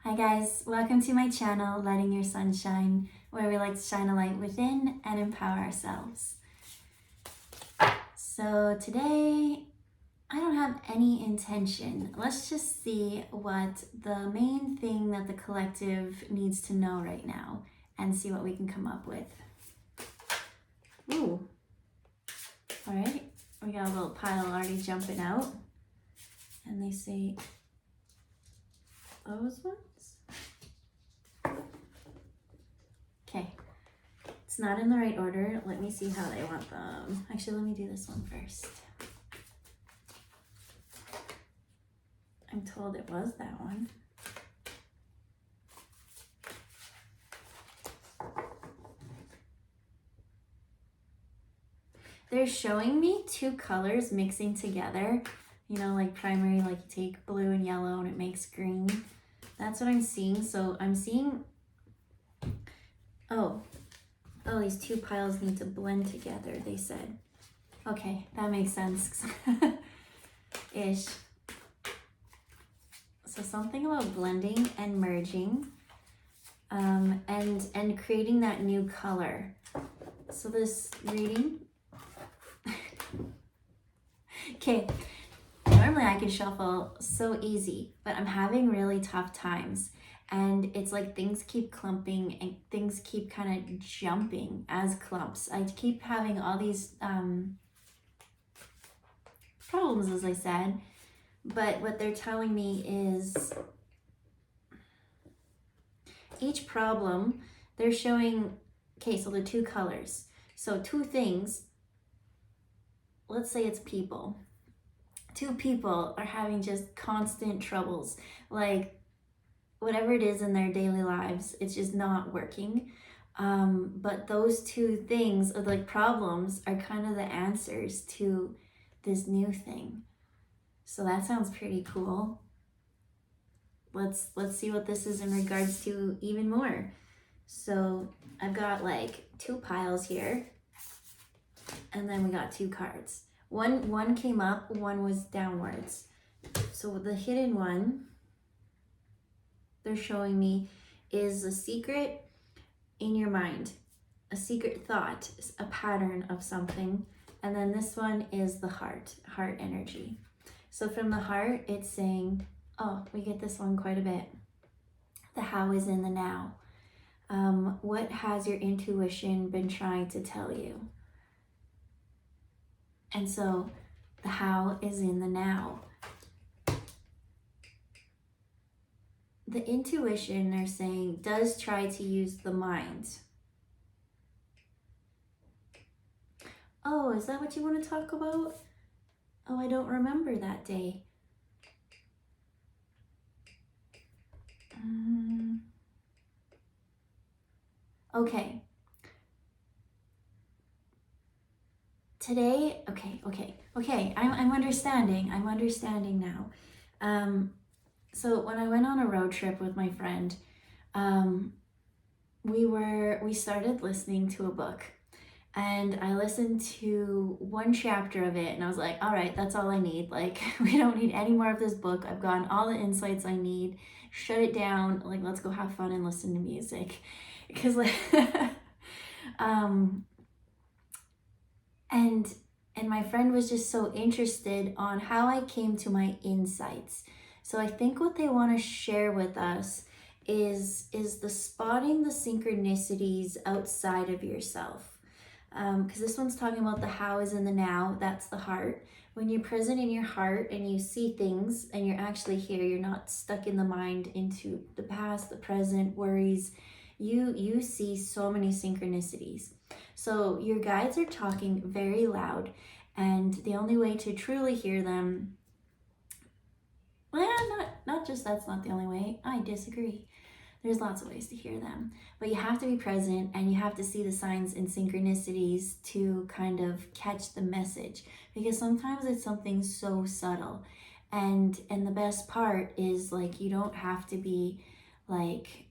Hi guys, welcome to my channel, Letting Your Sun Shine, where we like to shine a light within and empower ourselves. So today, I don't have any intention. Let's just see what the main thing that the collective needs to know right now and see what we can come up with. Ooh. All right, we got a little pile already jumping out. And they say, those ones? Okay, it's not in the right order. Let me see how they want them. Actually, let me do this one first. I'm told it was that one. They're showing me two colors mixing together. You know, like primary, like you take blue and yellow and it makes green. That's what I'm seeing. So I'm seeing, oh, these two piles need to blend together, they said. Okay, that makes sense. Ish. So something about blending and merging, and creating that new color. So this reading, okay, normally I can shuffle so easy, but I'm having really tough times. And it's like things keep clumping and things keep kind of jumping as clumps. I keep having all these problems, as I said. But what they're telling me is each problem, they're showing, okay, so the two colors. So two things, let's say it's people. Two people are having just constant troubles. Like, whatever it is in their daily lives, it's just not working. But those two things, or like problems, are kind of the answers to this new thing. So that sounds pretty cool. Let's see what this is in regards to even more. So I've got like two piles here, and then we got two cards. One came up, one was downwards. So the hidden one, they're showing me, is a secret in your mind, a secret thought, a pattern of something. And then this one is the heart energy. So from the heart, it's saying, oh, we get this one quite a bit. The how is in the now. What has your intuition been trying to tell you? And so the how is in the now. The intuition, they're saying, does try to use the mind. Oh, is that what you want to talk about? Oh, I don't remember that day. Okay. Today, okay. I'm understanding. I'm understanding now. So when I went on a road trip with my friend, we started listening to a book, and I listened to one chapter of it, and I was like, all right, that's all I need. Like, we don't need any more of this book. I've gotten all the insights I need. Shut it down. Like, let's go have fun and listen to music. Because like, and my friend was just so interested on how I came to my insights. So I think what they want to share with us is the spotting the synchronicities outside of yourself. Because this one's talking about the how is in the now, that's the heart. When you're present in your heart and you see things and you're actually here, you're not stuck in the mind into the past, the present, worries, you see so many synchronicities. So your guides are talking very loud, and the only way to truly hear them, well, not just that's not the only way, I disagree. There's lots of ways to hear them, but you have to be present and you have to see the signs and synchronicities to kind of catch the message, because sometimes it's something so subtle. And the best part is, like, you don't have to be like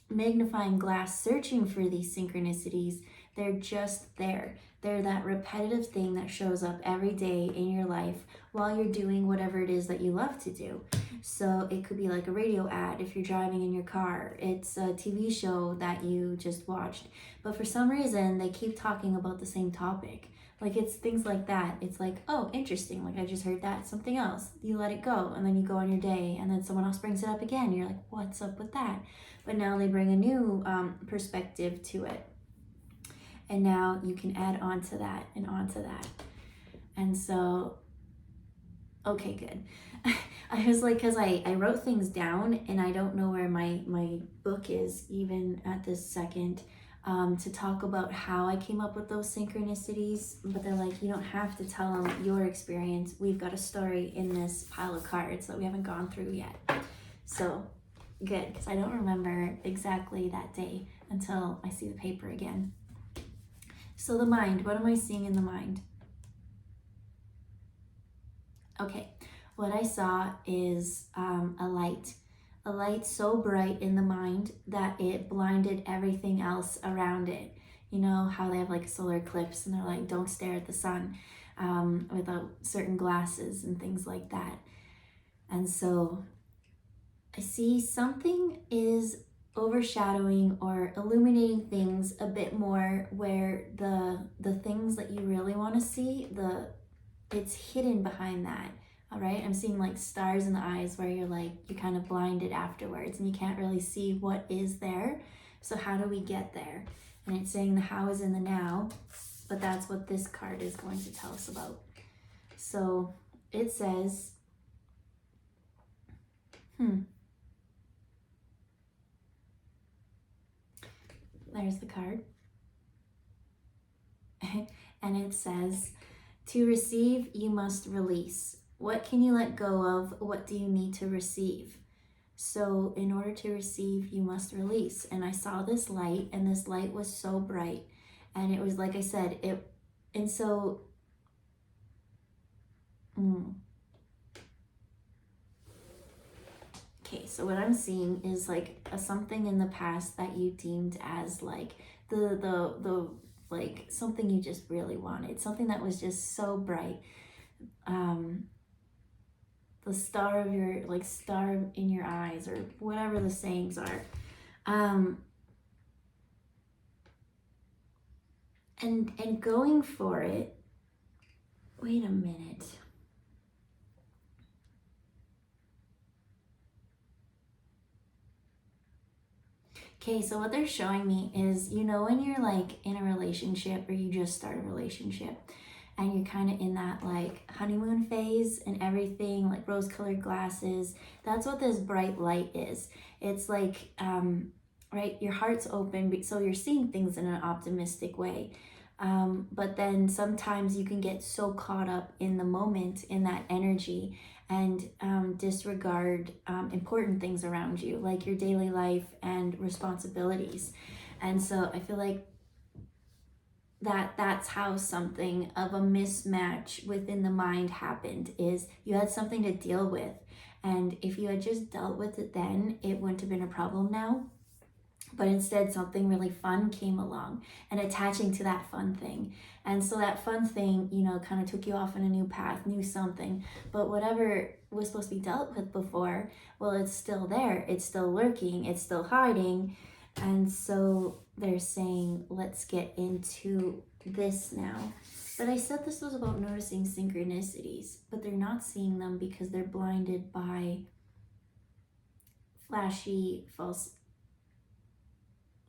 magnifying glass searching for these synchronicities. They're just there. They're that repetitive thing that shows up every day in your life while you're doing whatever it is that you love to do. So it could be like a radio ad if you're driving in your car. It's a TV show that you just watched. But for some reason, they keep talking about the same topic. Like, it's things like that. It's like, oh, interesting. Like, I just heard that. Something else. You let it go, and then you go on your day, and then someone else brings it up again. You're like, what's up with that? But now they bring a new perspective to it. And now you can add on to that and onto that. And so, okay, good. I was like, because I wrote things down, and I don't know where my book is even at this second. To talk about how I came up with those synchronicities, but they're like, you don't have to tell them your experience. We've got a story in this pile of cards that we haven't gone through yet. So good, because I don't remember exactly that day until I see the paper again. So the mind, what am I seeing in the mind? Okay, what I saw is a light so bright in the mind that it blinded everything else around it. You know how they have like solar eclipse and they're like, don't stare at the sun without certain glasses and things like that. And so I see something is overshadowing or illuminating things a bit more, where the things that you really want to see, it's hidden behind that. All right, I'm seeing like stars in the eyes where you're kind of blinded afterwards and you can't really see what is there. So how do we get there? And it's saying the how is in the now, but that's what this card is going to tell us about. So it says, there's the card. And it says, to receive, you must release. What can you let go of? What do you need to receive? So in order to receive, you must release. And I saw this light, and this light was so bright. And it was, like I said, and so, okay, so what I'm seeing is like something in the past that you deemed as like the like something you just really wanted, something that was just so bright. The star of your, like star in your eyes, or whatever the sayings are. And going for it, wait a minute. Okay, so what they're showing me is, you know, when you're like in a relationship or you just start a relationship and you're kind of in that like honeymoon phase and everything, like rose-colored glasses, that's what this bright light is. It's like, right, your heart's open, so you're seeing things in an optimistic way. But then sometimes you can get so caught up in the moment, in that energy, and disregard important things around you, like your daily life and responsibilities. And so I feel like that's how something of a mismatch within the mind happened, is you had something to deal with. And if you had just dealt with it then, it wouldn't have been a problem now. But instead, something really fun came along and attaching to that fun thing. And so that fun thing, you know, kind of took you off on a new path, new something. But whatever was supposed to be dealt with before, well, it's still there. It's still lurking. It's still hiding. And so they're saying, let's get into this now. But I said this was about noticing synchronicities, but they're not seeing them because they're blinded by flashy, false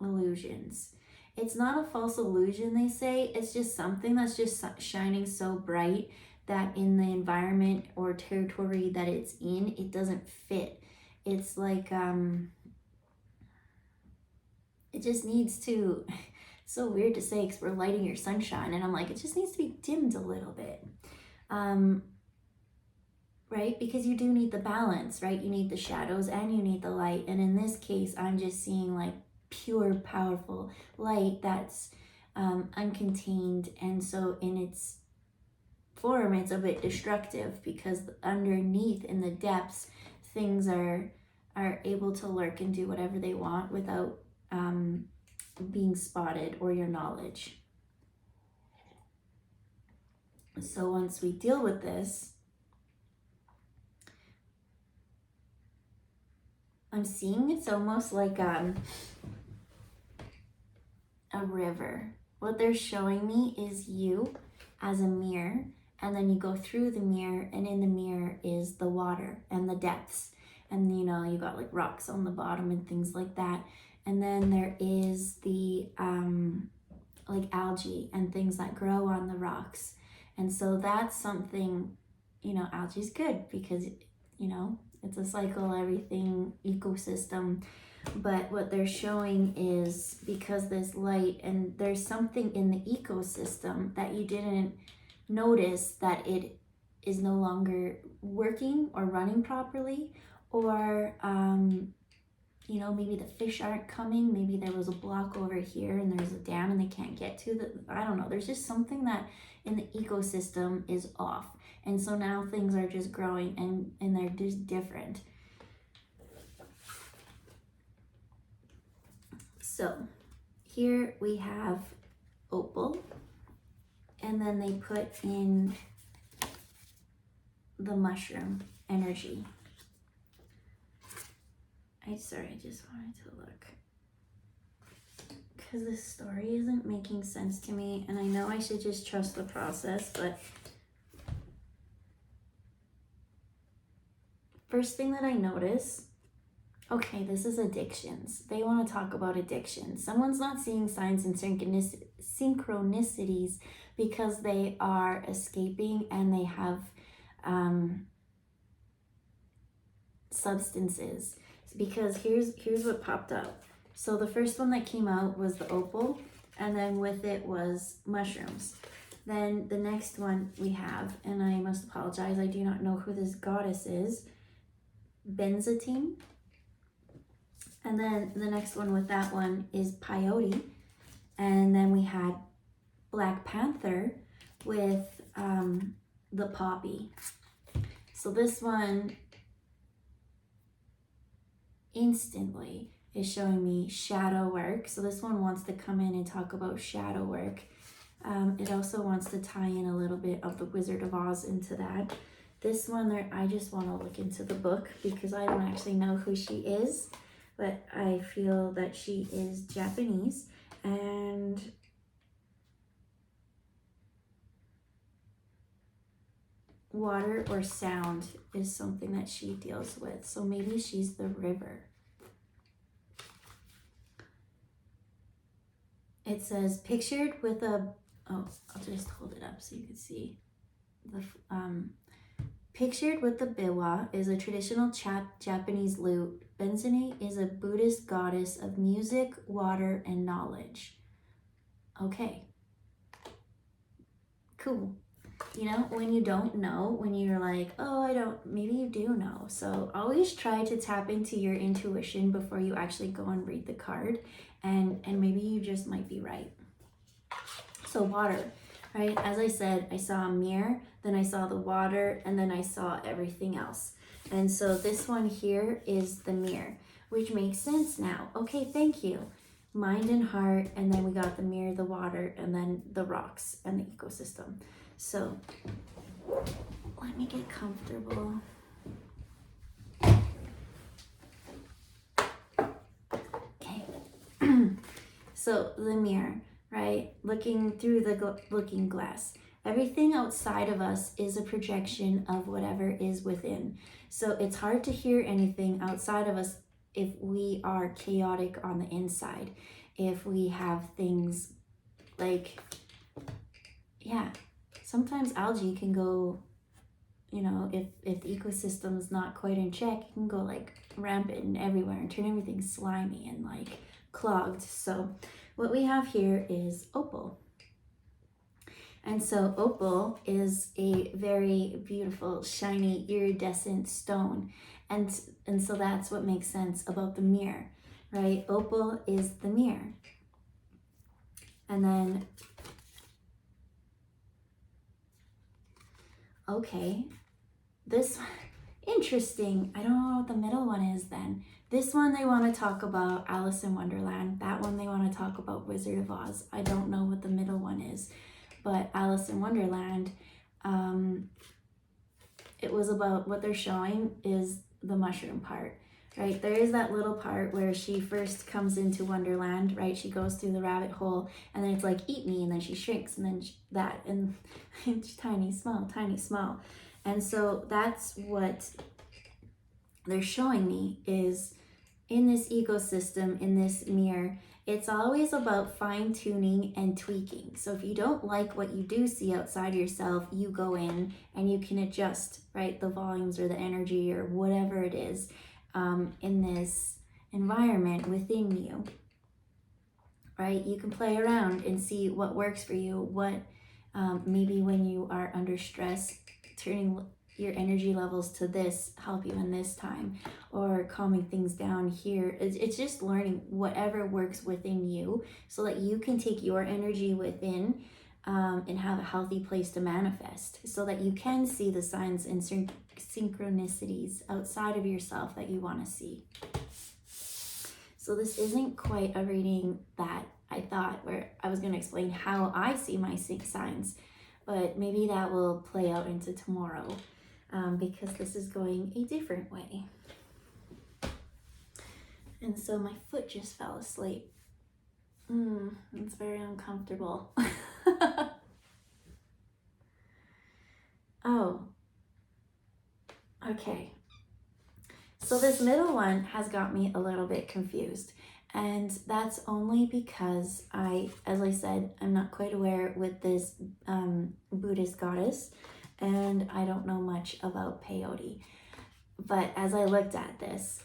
illusions. It's not a false illusion, they say. It's just something that's just shining so bright that in the environment or territory that it's in, it doesn't fit. It's like it just needs to, it's so weird to say because we're lighting your sunshine, and I'm like, it just needs to be dimmed a little bit. Right? Because you do need the balance, right? You need the shadows and you need the light. And in this case, I'm just seeing like pure, powerful light that's uncontained. And so in its form, it's a bit destructive, because underneath in the depths, things are able to lurk and do whatever they want without being spotted or your knowledge. So once we deal with this, I'm seeing it's almost like a river. What they're showing me is you as a mirror, and then you go through the mirror, and in the mirror is the water and the depths. And you know, you got like rocks on the bottom and things like that. And then there is the like algae and things that grow on the rocks. And so that's something, you know, algae is good because, you know, it's a cycle, everything, ecosystem. But what they're showing is because there's light and there's something in the ecosystem that you didn't notice that it is no longer working or running properly, or you know, maybe the fish aren't coming, maybe there was a block over here and there's a dam and they can't get to the, I don't know, there's just something that in the ecosystem is off. And so now things are just growing and they're just different. So here we have opal, and then they put in the mushroom energy. I just wanted to look because this story isn't making sense to me, and I know I should just trust the process, but first thing that I notice, okay, this is addictions. They want to talk about addiction. Someone's not seeing signs and synchronicities because they are escaping and they have substances. Because here's what popped up. So the first one that came out was the opal, and then with it was mushrooms. Then the next one we have, and I must apologize, I do not know who this goddess is, benzoatine. And then the next one with that one is peyote. And then we had Black Panther with the poppy. So this one instantly is showing me shadow work. So this one wants to come in and talk about shadow work. It also wants to tie in a little bit of the Wizard of Oz into that. This one there, I just want to look into the book because I don't actually know who she is, but I feel that she is Japanese. And water or sound is something that she deals with. So maybe she's the river. It says pictured with a, oh, I'll just hold it up so you can see. Pictured with the biwa is a traditional Japanese lute. Benzone is a Buddhist goddess of music, water, and knowledge. Okay. Cool. You know, when you don't know, when you're like, oh, I don't, maybe you do know. So always try to tap into your intuition before you actually go and read the card. And maybe you just might be right. So water, right? As I said, I saw a mirror, then I saw the water, and then I saw everything else. And so this one here is the mirror, which makes sense now. Okay, thank you. Mind and heart, and then we got the mirror, the water, and then the rocks and the ecosystem. So let me get comfortable. Okay. So the mirror, right? Looking through the looking glass. Everything outside of us is a projection of whatever is within. So it's hard to hear anything outside of us if we are chaotic on the inside. If we have things like, yeah, sometimes algae can go, you know, if the ecosystem is not quite in check, it can go like rampant and everywhere and turn everything slimy and like clogged. So what we have here is opal. And so opal is a very beautiful, shiny, iridescent stone. And so that's what makes sense about the mirror, right? Opal is the mirror. And then, okay, this one, interesting. I don't know what the middle one is then. This one they want to talk about Alice in Wonderland. That one they want to talk about Wizard of Oz. I don't know what the middle one is, but Alice in Wonderland, it was about, what they're showing is the mushroom part, right? There is that little part where she first comes into Wonderland, right? She goes through the rabbit hole, and then it's like, eat me, and then she shrinks, and then and it's tiny, small, tiny, small. And so that's what they're showing me is, in this ecosystem, in this mirror, it's always about fine-tuning and tweaking. So if you don't like what you do see outside yourself, you go in and you can adjust, right, the volumes or the energy or whatever it is in this environment within you, right? You can play around and see what works for you, what maybe when you are under stress, turning your energy levels to this help you in this time, or calming things down here. It's just learning whatever works within you so that you can take your energy within and have a healthy place to manifest, so that you can see the signs and synchronicities outside of yourself that you want to see. So this isn't quite a reading that I thought where I was going to explain how I see my signs, but maybe that will play out into tomorrow. Because this is going a different way. And so my foot just fell asleep. It's very uncomfortable. Oh, okay. So this middle one has got me a little bit confused. And that's only because as I said, I'm not quite aware with this Buddhist goddess. And I don't know much about peyote. But as I looked at this,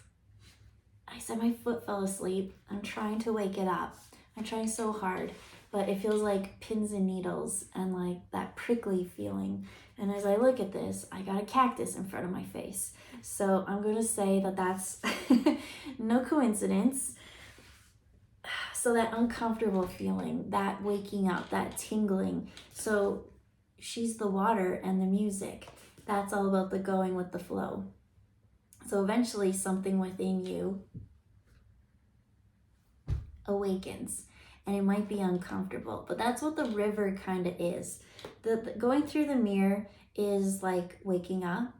I said my foot fell asleep. I'm trying to wake it up. I'm trying so hard, but it feels like pins and needles and like that prickly feeling. And as I look at this, I got a cactus in front of my face. So I'm going to say that that's no coincidence. So that uncomfortable feeling, that waking up, that tingling. So she's the water and the music. That's all about the going with the flow. So eventually something within you awakens, and it might be uncomfortable, but that's what the river kind of is. The going through the mirror is like waking up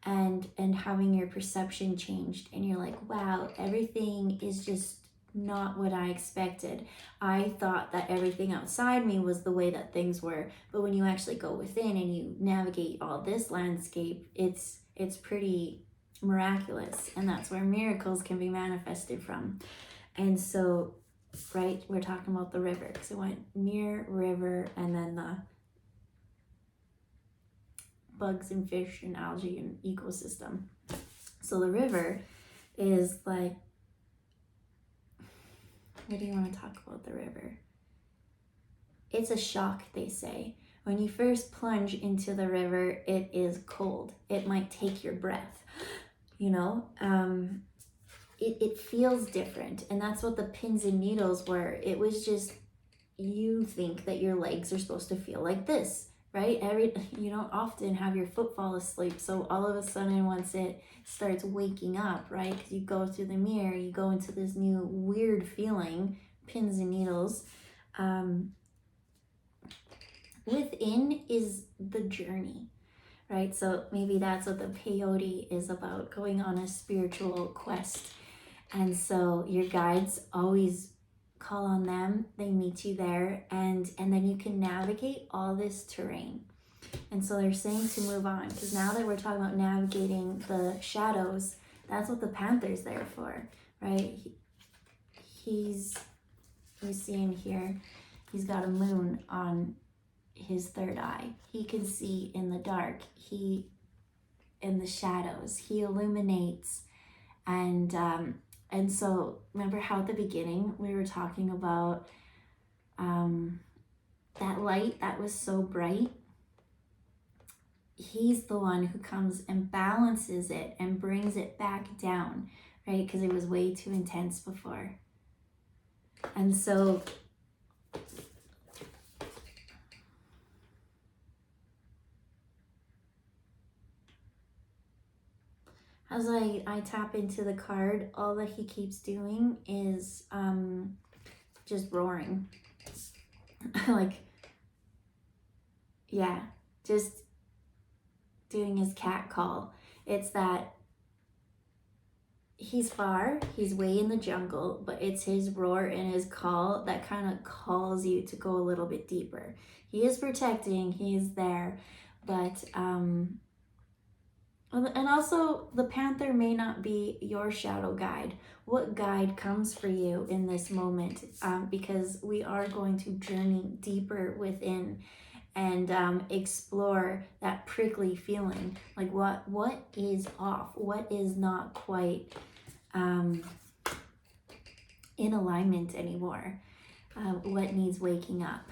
and having your perception changed, and you're like, wow, everything is just not what I expected. I thought that everything outside me was the way that things were, but when you actually go within and you navigate all this landscape, it's pretty miraculous, and that's where miracles can be manifested from. And so, right, we're talking about the river, because it went mirror, river, and then the bugs and fish and algae and ecosystem. So the river is like, what do you want to talk about the river? It's a shock, they say. When you first plunge into the river, it is cold. It might take your breath, you know? It feels different. And that's what the pins and needles were. It was just, you think that your legs are supposed to feel like this, right? You don't often have your foot fall asleep. So all of a sudden, once it starts waking up, right? Because you go through the mirror, you go into this new weird feeling, pins and needles. Within is the journey, right? So maybe that's what the peyote is about, going on a spiritual quest. And so your guides, always call on them, they meet you there, and then you can navigate all this terrain. And so they're saying to move on, because now that we're talking about navigating the shadows, that's what the panther's there for, right? You see in here, he's got a moon on his third eye. He can see in the dark, in the shadows, he illuminates. And so remember how at the beginning we were talking about that light that was so bright? He's the one who comes and balances it and brings it back down, right? Because it was way too intense before. And so As I tap into the card, all that he keeps doing is just roaring. Like, yeah, just doing his cat call. It's that he's far, he's way in the jungle, but it's his roar and his call that kind of calls you to go a little bit deeper. He is protecting, he is there, but and also the panther may not be your shadow guide. What guide comes for you in this moment? Because we are going to journey deeper within and explore that prickly feeling. Like what is off? What is not quite in alignment anymore? What needs waking up?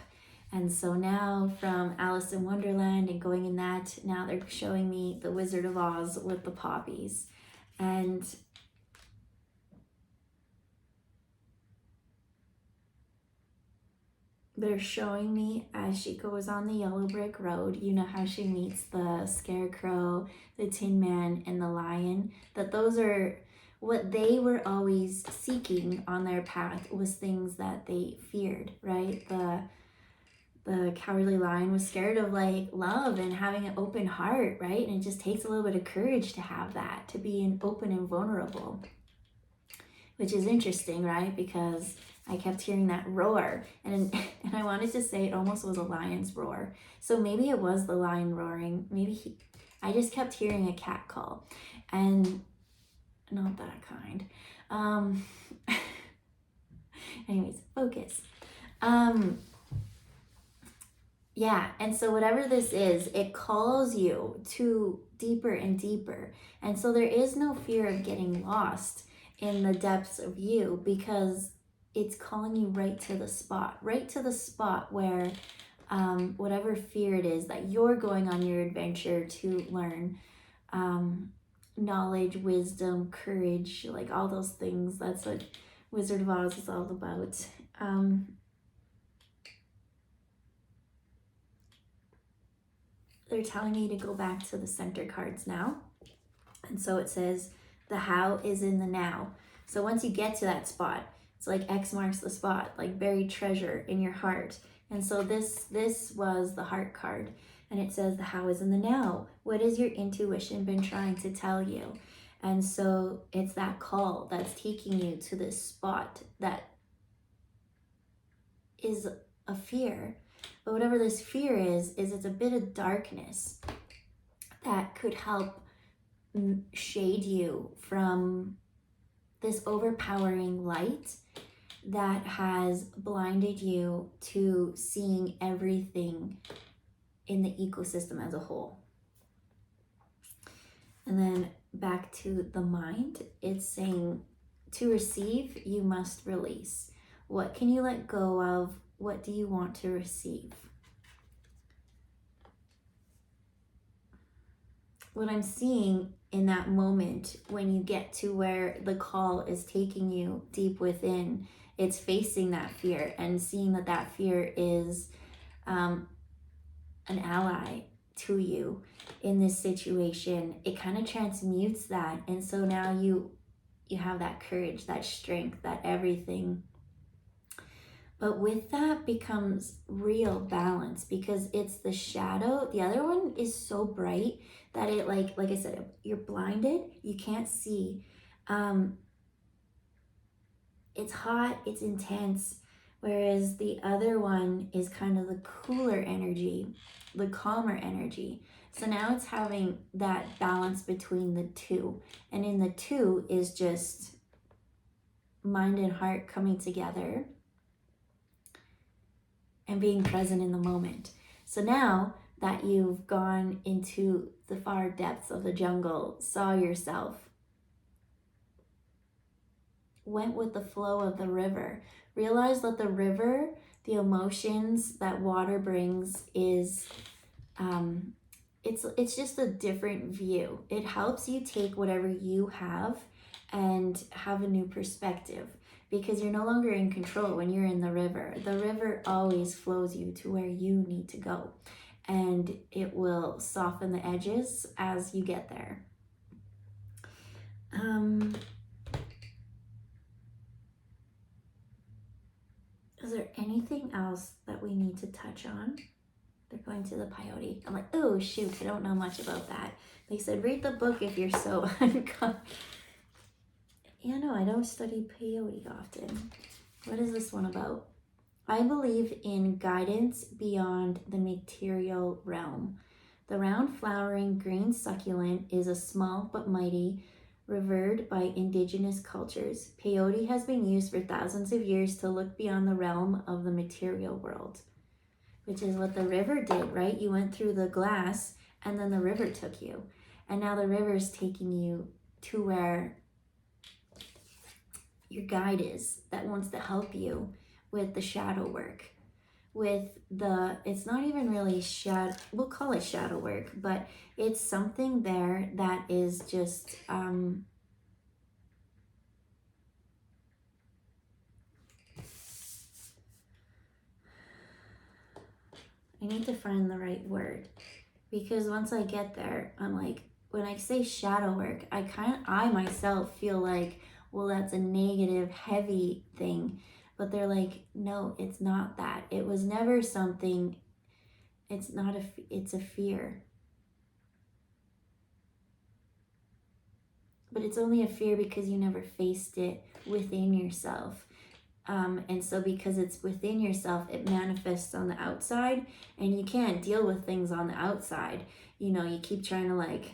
And so now from Alice in Wonderland and going in that, now they're showing me the Wizard of Oz with the poppies. And they're showing me as she goes on the yellow brick road, you know how she meets the scarecrow, the Tin Man, and the lion, that those are what they were always seeking on their path, was things that they feared, right? The cowardly lion was scared of like love and having an open heart, right? And it just takes a little bit of courage to have that, to be an open and vulnerable, which is interesting, right? Because I kept hearing that roar, and I wanted to say it almost was a lion's roar. So maybe it was the lion roaring. Maybe I just kept hearing a cat call, and not that kind. Anyways, focus. Yeah, and so whatever this is, it calls you to deeper and deeper. And so there is no fear of getting lost in the depths of you, because it's calling you right to the spot where whatever fear it is that you're going on your adventure to learn, knowledge, wisdom, courage, like all those things. That's what Wizard of Oz is all about. They're telling me to go back to the center cards now. And so it says the how is in the now. So once you get to that spot, it's like X marks the spot, like buried treasure in your heart. And so this was the heart card. And it says the how is in the now. What has your intuition been trying to tell you? And so it's that call that's taking you to this spot that is a fear. But whatever this fear is it's a bit of darkness that could help shade you from this overpowering light that has blinded you to seeing everything in the ecosystem as a whole. And then back to the mind, it's saying to receive, you must release. What can you let go of? What do you want to receive? What I'm seeing in that moment, when you get to where the call is taking you deep within, it's facing that fear and seeing that that fear is an ally to you in this situation. It kind of transmutes that, and so now you have that courage, that strength, that everything. But with that becomes real balance, because it's the shadow. The other one is so bright that it, like I said, you're blinded, you can't see. It's hot, it's intense, whereas the other one is kind of the cooler energy, the calmer energy. So now it's having that balance between the two. And in the two is just mind and heart coming together and being present in the moment. So now that you've gone into the far depths of the jungle, saw yourself, went with the flow of the river, realize that the river, the emotions that water brings is, it's just a different view. It helps you take whatever you have and have a new perspective, because you're no longer in control when you're in the river. The river always flows you to where you need to go, and it will soften the edges as you get there. Is there anything else that we need to touch on? They're going to the peyote. I'm like, oh shoot, I don't know much about that. They said read the book if you're so uncomfortable. Yeah, no, I don't study peyote often. What is this one about? I believe in guidance beyond the material realm. The round flowering green succulent is a small but mighty, revered by indigenous cultures. Peyote has been used for thousands of years to look beyond the realm of the material world, which is what the river did, right? You went through the glass and then the river took you. And now the river is taking you to where your guide is that wants to help you with the shadow work. With the, it's not even really shadow, we'll call it shadow work, but it's something there that is just, I need to find the right word, because once I get there, I'm like, when I say shadow work, I myself feel like, well, that's a negative, heavy thing. But they're like, no, it's not that. It was never something, it's not it's a fear. But it's only a fear because you never faced it within yourself. And so because it's within yourself, it manifests on the outside, and you can't deal with things on the outside. You know, you keep trying to like,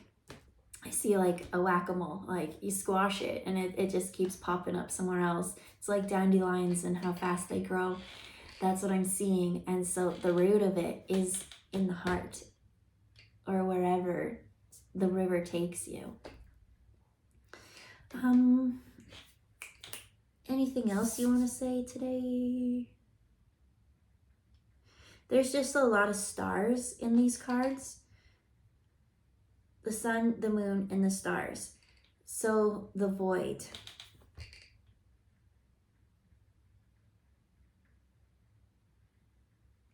I see like a whack-a-mole, like you squash it and it just keeps popping up somewhere else. It's like dandelions and how fast they grow. That's what I'm seeing. And so the root of it is in the heart, or wherever the river takes you. Anything else you want to say today? There's just a lot of stars in these cards. The sun, the moon, and the stars. So the void.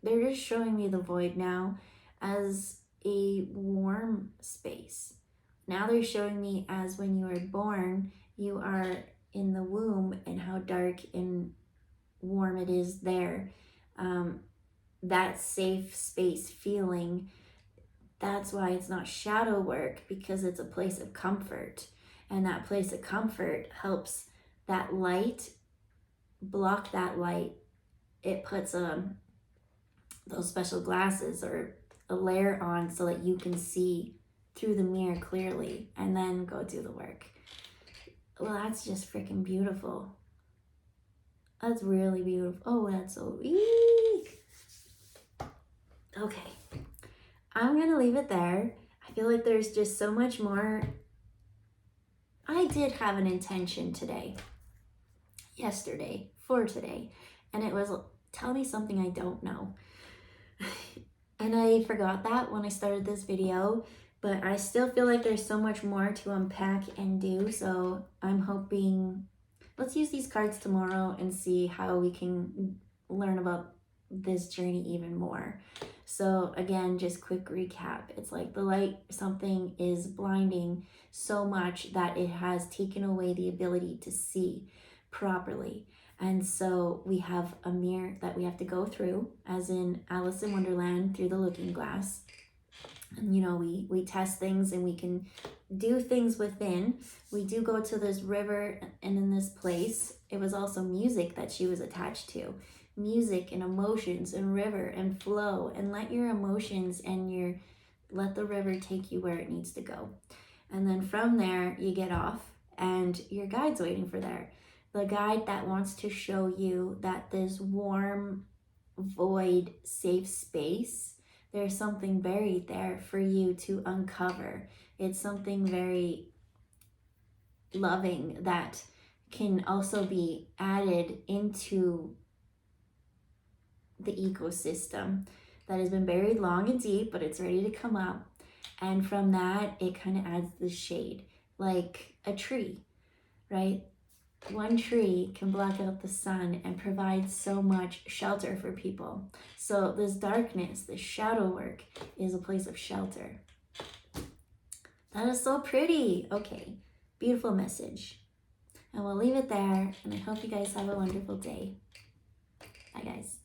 They're just showing me the void now as a warm space. Now they're showing me as when you were born, you are in the womb and how dark and warm it is there. That safe space feeling. That's why it's not shadow work, because it's a place of comfort. And that place of comfort helps that light block that light. It puts those special glasses or a layer on so that you can see through the mirror clearly and then go do the work. Well, that's just freaking beautiful. That's really beautiful. Oh, that's so weak. Okay. I'm going to leave it there. I feel like there's just so much more. I did have an intention yesterday, for today, and it was tell me something I don't know. And I forgot that when I started this video, but I still feel like there's so much more to unpack and do, so I'm hoping, let's use these cards tomorrow and see how we can learn about this journey even more. So again, just quick recap. It's like the light, something is blinding so much that it has taken away the ability to see properly. And so we have a mirror that we have to go through, as in Alice in Wonderland, through the looking glass. And you know, we test things and we can do things within. We do go to this river, and in this place, it was also music that she was attached to. Music and emotions and river and flow, and let your emotions and let the river take you where it needs to go. And then from there you get off and your guide's waiting for there. The guide that wants to show you that this warm, void, safe space, there's something buried there for you to uncover. It's something very loving that can also be added into the ecosystem that has been buried long and deep, but it's ready to come up. And from that, it kind of adds the shade, like a tree, right? One tree can block out the sun and provide so much shelter for people. So this darkness, this shadow work, is a place of shelter. That is so pretty. Okay, Beautiful message. And we'll leave it there, and I hope you guys have a wonderful day. Bye, guys.